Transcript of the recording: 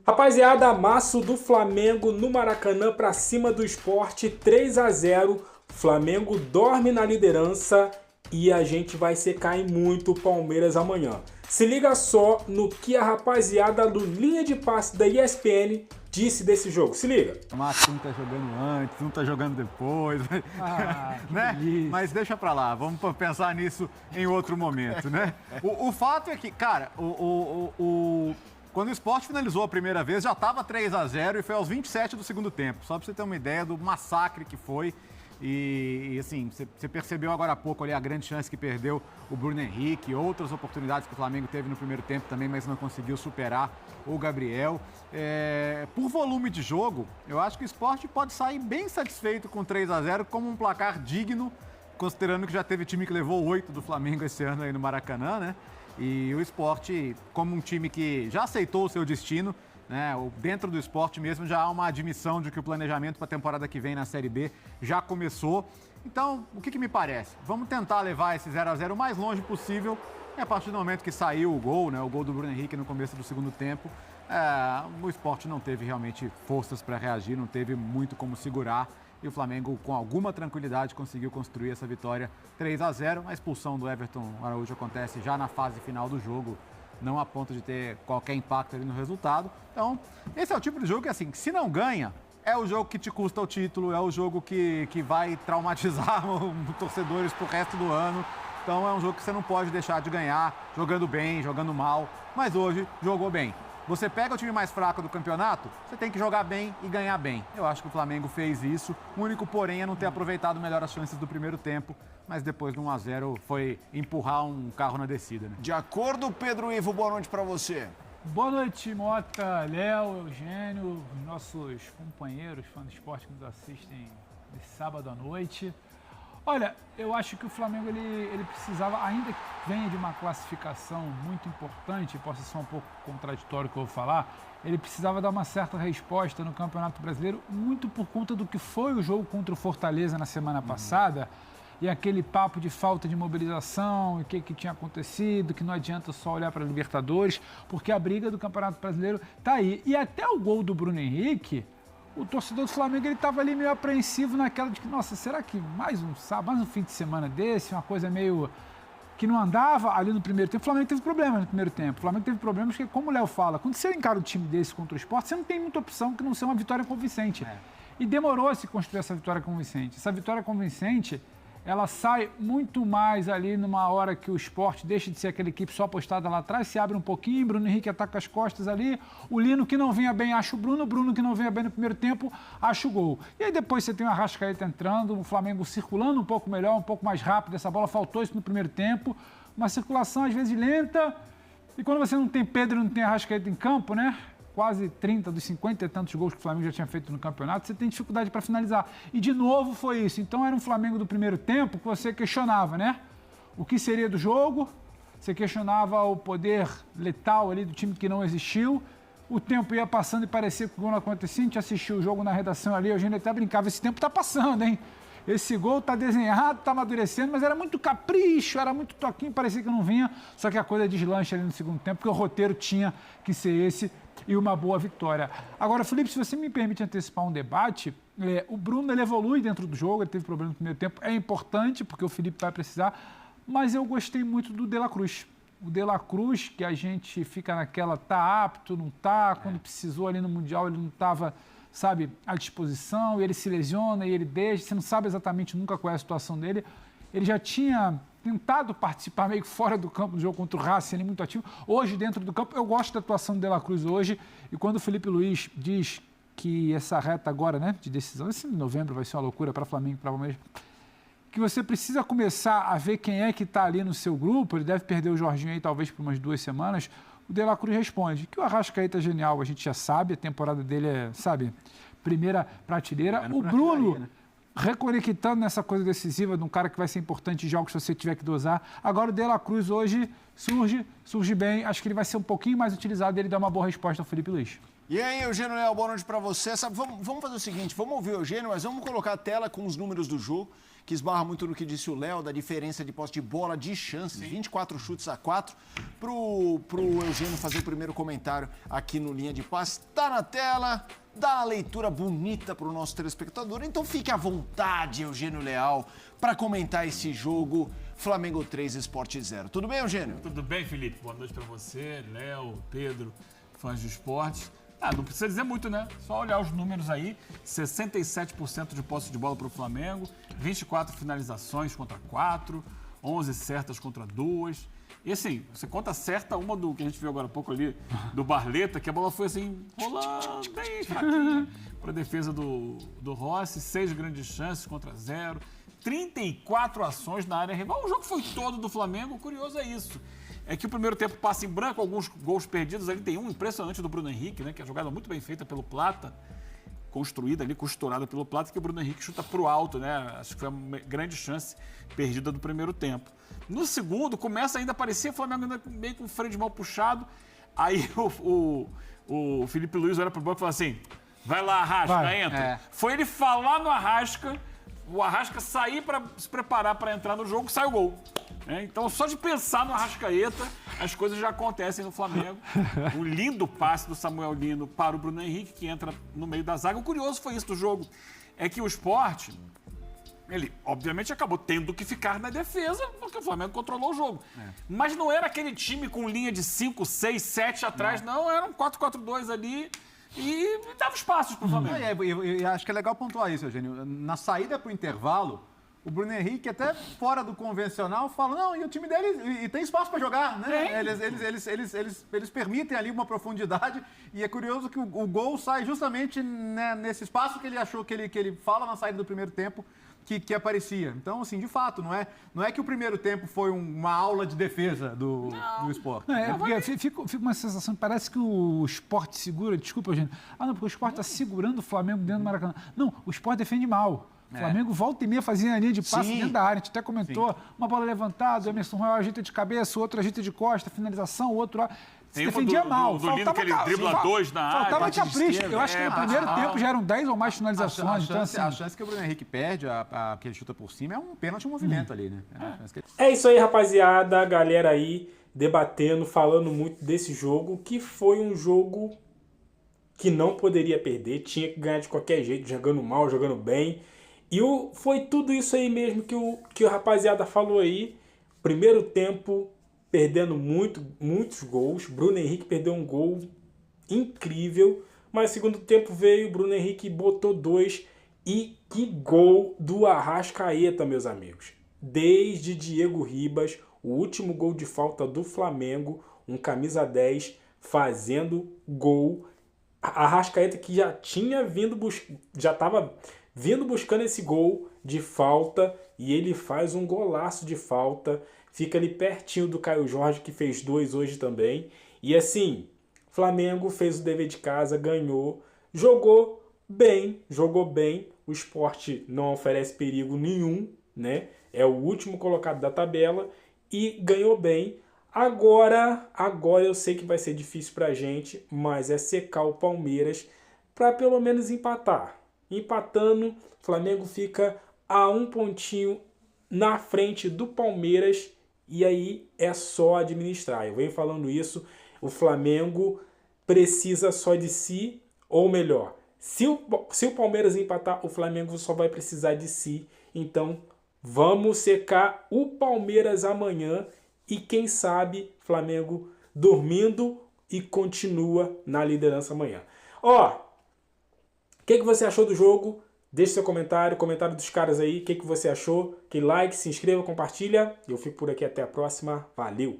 Rapaziada, amasso do Flamengo no Maracanã para cima do Sport, 3-0. Flamengo dorme na liderança e a gente vai secar em muito o Palmeiras amanhã. Se liga só no que a rapaziada do Linha de Passe da ESPN disse desse jogo. Se liga. O Márcio um tá jogando antes, um tá jogando depois, né? Mas deixa pra lá, vamos pensar nisso em outro momento, né? O fato é que, cara, quando o Sport finalizou a primeira vez, já estava 3-0 e foi aos 27 do segundo tempo. Só para você ter uma ideia do massacre que foi. E assim, você percebeu agora há pouco ali a grande chance que perdeu o Bruno Henrique, outras oportunidades que o Flamengo teve no primeiro tempo também, mas não conseguiu superar o Gabriel. Por volume de jogo, eu acho que o Sport pode sair bem satisfeito com 3-0 como um placar digno, considerando que já teve time que levou 8 do Flamengo esse ano aí no Maracanã, né? E o Sport, como um time que já aceitou o seu destino, né, dentro do Sport mesmo já há uma admissão de que o planejamento para a temporada que vem na Série B já começou. Então, o que me parece? Vamos tentar levar esse 0-0 o mais longe possível. E a partir do momento que saiu o gol, né, o gol do Bruno Henrique no começo do segundo tempo, o Sport não teve realmente forças para reagir, não teve muito como segurar. E o Flamengo, com alguma tranquilidade, conseguiu construir essa vitória 3-0. A expulsão do Everton Araújo acontece já na fase final do jogo, não a ponto de ter qualquer impacto ali no resultado. Então, esse é o tipo de jogo que, assim, se não ganha, é o jogo que te custa o título, é o jogo que vai traumatizar os torcedores pro resto do ano. Então, é um jogo que você não pode deixar de ganhar, jogando bem, jogando mal. Mas hoje, jogou bem. Você pega o time mais fraco do campeonato, você tem que jogar bem e ganhar bem. Eu acho que o Flamengo fez isso. O único, porém, é não ter aproveitado melhor as chances do primeiro tempo. Mas depois do 1-0 foi empurrar um carro na descida, né? De acordo, Pedro Ivo, boa noite para você. Boa noite, Mota, Léo, Eugênio, nossos companheiros fãs do esporte que nos assistem nesse sábado à noite. Olha, eu acho que o Flamengo ele precisava, ainda que venha de uma classificação muito importante, possa ser um pouco contraditório o que eu vou falar, ele precisava dar uma certa resposta no Campeonato Brasileiro, muito por conta do que foi o jogo contra o Fortaleza na semana passada, e aquele papo de falta de mobilização, e o que tinha acontecido, que não adianta só olhar para a Libertadores, porque a briga do Campeonato Brasileiro está aí. E até o gol do Bruno Henrique, o torcedor do Flamengo estava ali meio apreensivo naquela de que, nossa, será que mais um sábado, mais um fim de semana desse, uma coisa meio que não andava ali no primeiro tempo. O Flamengo teve problemas no primeiro tempo. O Flamengo teve problemas porque, como o Léo fala, quando você encara um time desse contra o Sport, você não tem muita opção que não ser uma vitória convincente. E demorou a se construir essa vitória convincente. Essa vitória convincente, ela sai muito mais ali numa hora que o Sport deixa de ser aquela equipe só apostada lá atrás, se abre um pouquinho, Bruno Henrique ataca as costas ali, o Lino que não vinha bem acha o Bruno que não vinha bem no primeiro tempo acha o gol. E aí depois você tem o Arrascaeta entrando, o Flamengo circulando um pouco melhor, um pouco mais rápido, essa bola faltou isso no primeiro tempo, uma circulação às vezes lenta, e quando você não tem Pedro e não tem Arrascaeta em campo, né? Quase 30 dos 50 e tantos gols que o Flamengo já tinha feito no campeonato, você tem dificuldade para finalizar. E de novo foi isso. Então era um Flamengo do primeiro tempo que você questionava, né? O que seria do jogo? Você questionava o poder letal ali do time que não existiu. O tempo ia passando e parecia que o gol não acontecia. A gente assistiu o jogo na redação ali, a gente até brincava, esse tempo tá passando, hein? Esse gol tá desenhado, tá amadurecendo, mas era muito capricho, era muito toquinho, parecia que não vinha. Só que a coisa deslancha ali no segundo tempo, porque o roteiro tinha que ser esse e uma boa vitória. Agora, Felipe, se você me permite antecipar um debate, o Bruno ele evolui dentro do jogo, ele teve problema no primeiro tempo, é importante, porque o Felipe vai precisar, mas eu gostei muito do De La Cruz. O De La Cruz, que a gente fica naquela, tá apto, não tá, quando precisou ali no Mundial ele não estava, sabe, à disposição, e ele se lesiona, e ele deixa, você não sabe exatamente nunca qual é a situação dele. Ele já tinha tentado participar meio que fora do campo do jogo contra o Racing, ele muito ativo. Hoje, dentro do campo, eu gosto da atuação do De La Cruz hoje, e quando o Felipe Luiz diz que essa reta agora, né, de decisão, esse novembro vai ser uma loucura para Flamengo e para Palmeiras, que você precisa começar a ver quem é que está ali no seu grupo, ele deve perder o Jorginho aí talvez por umas 2 semanas, o De La Cruz responde que o Arrascaeta é genial, a gente já sabe, a temporada dele é, sabe, primeira prateleira. O Bruno, né, reconectando nessa coisa decisiva de um cara que vai ser importante em jogos se você tiver que dosar. Agora o De La Cruz hoje surge bem, acho que ele vai ser um pouquinho mais utilizado e ele dá uma boa resposta ao Felipe Luiz. E aí, Eugênio Léo, boa noite para você. Vamos fazer o seguinte, vamos ouvir o Eugênio, mas vamos colocar a tela com os números do jogo que esbarra muito no que disse o Léo, da diferença de posse de bola, de chances, 24 chutes a 4. Pro Eugênio fazer o primeiro comentário aqui no Linha de Passe. Tá na tela, dá uma leitura bonita pro nosso telespectador. Então fique à vontade, Eugênio Leal, para comentar esse jogo Flamengo 3, Sport 0. Tudo bem, Eugênio? Tudo bem, Felipe? Boa noite para você, Léo, Pedro, fãs de esportes. Não precisa dizer muito, né? Só olhar os números aí. 67% de posse de bola para o Flamengo, 24 finalizações contra 4, 11 certas contra 2. E assim, você conta certa uma do que a gente viu agora há pouco ali, do Barleta, que a bola foi assim, rolando bem fraquinha para a defesa do Rossi, 6 grandes chances contra 0. 34 ações na área rival. O jogo foi todo do Flamengo, o curioso é isso. É que o primeiro tempo passa em branco, alguns gols perdidos. Ali tem um impressionante do Bruno Henrique, né? Que é a jogada muito bem feita pelo Plata, construída ali, costurada pelo Plata, que o Bruno Henrique chuta pro alto, né? Acho que foi uma grande chance perdida do primeiro tempo. No segundo, começa ainda a aparecer o Flamengo ainda meio com o freio de mão puxado. Aí o Felipe Luiz olha pro banco e fala assim, vai lá, Arrasca, entra. Foi ele falar no Arrasca, o Arrasca sair para se preparar para entrar no jogo, sai o gol. Então, só de pensar no Arrascaeta, as coisas já acontecem no Flamengo. Um lindo passe do Samuel Lino para o Bruno Henrique, que entra no meio da zaga. O curioso foi isso do jogo, é que o Sport, ele obviamente acabou tendo que ficar na defesa, porque o Flamengo controlou o jogo. Mas não era aquele time com linha de 5, 6, 7 atrás, não. Era um 4-4-2 ali. E dava espaços para o Flamengo. E acho que é legal pontuar isso, Eugênio. Na saída para o intervalo, o Bruno Henrique, até fora do convencional, fala, não, e o time dele e tem espaço para jogar, né? Eles permitem ali uma profundidade e é curioso que o gol sai justamente, né, nesse espaço que ele achou que ele fala na saída do primeiro tempo que aparecia. Então, assim, de fato, não é que o primeiro tempo foi uma aula de defesa do Sport. Não, porque fica uma sensação, parece que o Sport segura, desculpa, Eugênio, porque o Sport está segurando o Flamengo dentro do Maracanã. Não, o Sport defende mal. O Flamengo volta e meia fazia a linha de passe dentro da área. A gente até comentou, uma bola levantada, o Emerson Royal ajeita de cabeça, o outro ajeita de costa, finalização, o outro lá. Se defendia mal. Do Lino que ele dribla 2 na área. Faltava capricho. Eu acho que no primeiro tempo já eram 10 ou mais finalizações. A chance que o Bruno Henrique perde, que ele chuta por cima, é um pênalti em movimento ali, né? É isso aí, rapaziada. A galera aí debatendo, falando muito desse jogo, que foi um jogo que não poderia perder, tinha que ganhar de qualquer jeito, jogando mal, jogando bem. E foi tudo isso aí mesmo que o rapaziada falou aí. Primeiro tempo, perdendo muitos gols. Bruno Henrique perdeu um gol incrível. Mas segundo tempo veio, Bruno Henrique botou 2. E que gol do Arrascaeta, meus amigos. Desde Diego Ribas, o último gol de falta do Flamengo. Um camisa 10 fazendo gol. Arrascaeta que já tinha estava vindo buscando esse gol de falta e ele faz um golaço de falta, fica ali pertinho do Caio Jorge, que fez 2 hoje também. E assim, Flamengo fez o dever de casa, ganhou, jogou bem, o Sport não oferece perigo nenhum, né? É o último colocado da tabela e ganhou bem. Agora eu sei que vai ser difícil pra gente, mas é secar o Palmeiras para pelo menos empatar. Empatando, o Flamengo fica a 1 pontinho na frente do Palmeiras e aí é só administrar. Eu venho falando isso, o Flamengo precisa só de si, ou melhor, se o Palmeiras empatar, o Flamengo só vai precisar de si. Então, vamos secar o Palmeiras amanhã e quem sabe Flamengo dormindo e continua na liderança amanhã. O que você achou do jogo? Deixe seu comentário dos caras aí. O que você achou? Que like, se inscreva, compartilha. Eu fico por aqui até a próxima. Valeu!